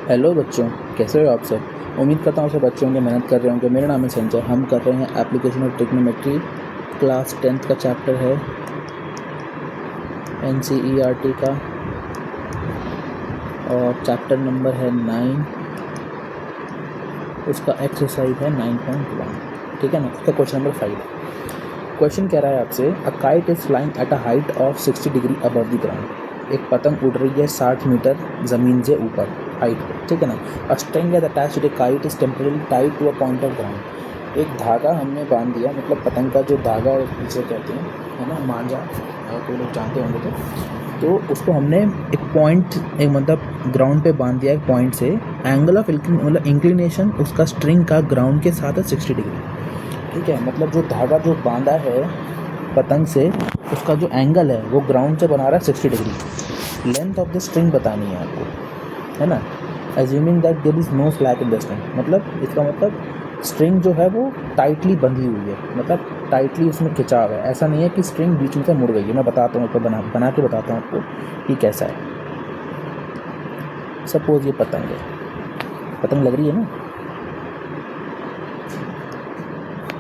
Hello बच्चों, कैसे हो आप सब। उम्मीद करता हूँ सब बच्चों के मेहनत कर रहे होंगे। मेरा नाम है संजय। हम कर रहे हैं application of trigonometry. Class 10th का चैप्टर है NCERT का और चैप्टर नंबर है 9। उसका एक्सरसाइज है 9.1, ठीक है ना। उसका क्वेश्चन नंबर 5। क्वेश्चन कह रहा है आपसे, a kite is flying at a height of 60 degree above the ground. एक पतंग उड़ रही है 60 मीटर ज़मीन से ऊपर हाइट पे, ठीक है ना। A string is attached to the kite is temporarily tied to a point of ground. एक धागा हमने बांध दिया, मतलब पतंग का जो धागा जिसे कहते हैं, है ना, मांझा, कोई लोग जानते होंगे तो उसको हमने एक पॉइंट, एक मतलब ग्राउंड पे बांध दिया एक पॉइंट से। एंगल ऑफ मतलब इंक्लिनेशन उसका स्ट्रिंग का ग्राउंड के साथ है 60 डिग्री, ठीक है। मतलब जो धागा जो बांधा है पतंग से, उसका जो एंगल है वो ग्राउंड से बना रहा है 60 degree. Length of the string बतानी है आपको, है ना। Assuming that there is no slack in the string, मतलब इसका मतलब स्ट्रिंग जो है वो टाइटली बंधी हुई है, मतलब टाइटली उसमें खिंचाव है। ऐसा नहीं है कि स्ट्रिंग बीच में से मुड़ गई है। मैं बताता हूँ, आपको बना के बताता हूँ आपको कि कैसा है। सपोज ये पतंग है, पतंग लग रही है ना,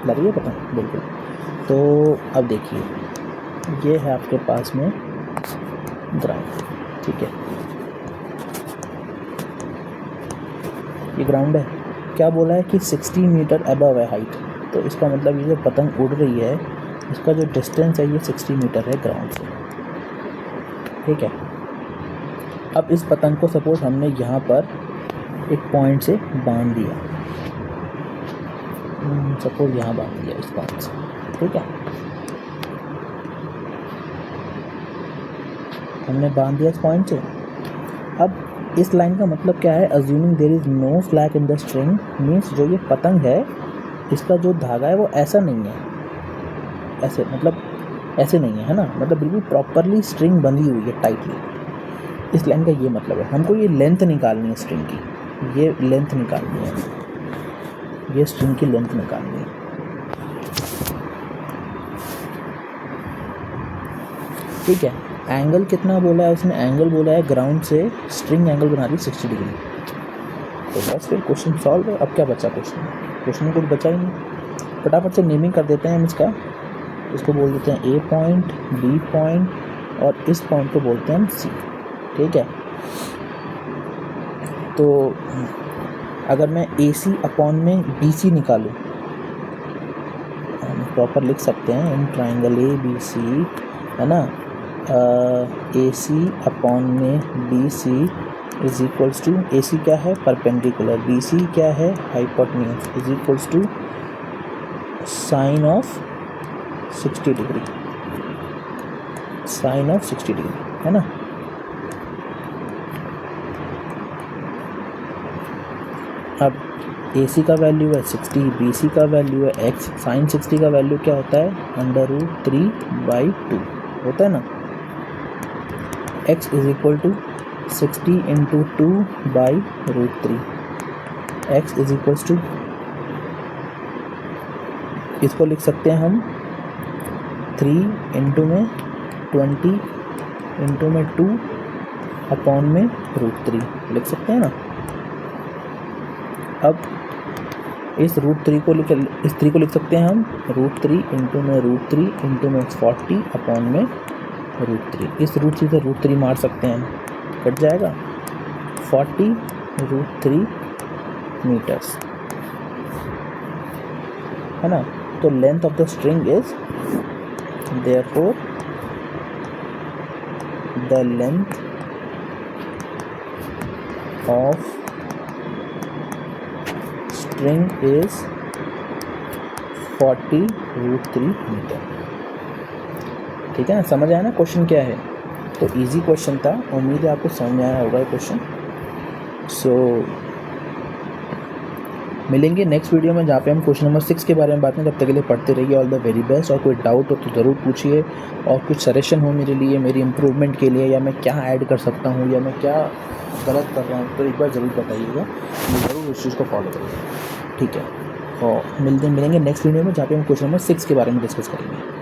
लग रही है पतंग, बिल्कुल। तो अब देखिए, ये है आपके पास में ग्राउंड, ठीक है। ये ग्राउंड है। क्या बोला है कि 60 मीटर अबव है हाइट, तो इसका मतलब ये जो पतंग उड़ रही है इसका जो डिस्टेंस है ये 60 मीटर है ग्राउंड से, ठीक है। अब इस पतंग को सपोज हमने यहाँ पर एक पॉइंट से बांध दिया, सपोज यहाँ बांध दिया इस पॉइंट से, ठीक है। हमने बांध दिया इस पॉइंट से। अब इस लाइन का मतलब क्या है, assuming there is no slack in the string, means जो ये पतंग है इसका जो धागा है वो ऐसा नहीं है, ऐसे मतलब ऐसे नहीं है ना, मतलब बिल्कुल प्रॉपरली स्ट्रिंग बंधी हुई है टाइटली। इस लाइन का ये मतलब है। हमको ये लेंथ निकालनी है स्ट्रिंग की, ये लेंथ निकालनी है, ये स्ट्रिंग की लेंथ निकालनी है, ठीक है। एंगल कितना बोला है उसने, एंगल बोला है ग्राउंड से स्ट्रिंग एंगल बना रही है 60 डिग्री। तो बस फिर क्वेश्चन सॉल्व है। अब क्या बचा क्वेश्चन में कुछ बचा ही नहीं। फटाफट से नेमिंग कर देते हैं हम इसका। इसको बोल देते हैं ए पॉइंट, बी पॉइंट और इस पॉइंट को बोलते हैं हम सी, ठीक है। तो अगर मैं ए सी अपॉन में बी सी निकालूँ, हम प्रॉपर लिख सकते हैं in triangle A B C, है ना। ए सी अपॉन में B C is equals to, A C क्या है परपेंडिकुलर, बी सी क्या है hypotenuse, is equals to sine of 60 degree, sine of 60 degree, है ना। अब ए सी का वैल्यू है 60, बी सी का वैल्यू है x, साइन 60 का वैल्यू क्या होता है √3/2 होता है ना। x is equal to 60 into 2/√3, x is equals to, इसको लिख सकते हैं हम 3 इंटू में 20 इंटू में 2 अपॉन में √3 लिख सकते हैं ना। अब इस √3 को इस 3 को लिख सकते हैं हम √3 इंटू में √3 इंटू में 40 अपॉन में √3। इस √3 से √3 मार सकते हैं हम, कट जाएगा 40 √3 मीटर्स, है ना। तो length of the string is therefore the length of string is 40 √3 metre, ठीक है ना। समझ आया ना क्वेश्चन क्या है। तो इजी क्वेश्चन था, उम्मीद है आपको समझ में आया होगा ये क्वेश्चन। सो मिलेंगे नेक्स्ट वीडियो में जहाँ पे हम क्वेश्चन नंबर 6 के बारे में बात करें। तब तक के लिए पढ़ते रहिए। All the very best. और कोई डाउट हो तो ज़रूर पूछिए, और कुछ सजेशन हो मेरे लिए, मेरी इम्प्रूवमेंट के लिए, या मैं क्या ऐड कर सकता हूँ, या मैं क्या गलत कर रहा हूँ, तो एक बार ज़रूर बताइएगा। मैं ज़रूर उस चीज़ को फॉलो करूँगा, ठीक है। और मिलेंगे नेक्स्ट वीडियो में जहाँ पे हम क्वेश्चन नंबर 6 के बारे में डिस्कस करेंगे।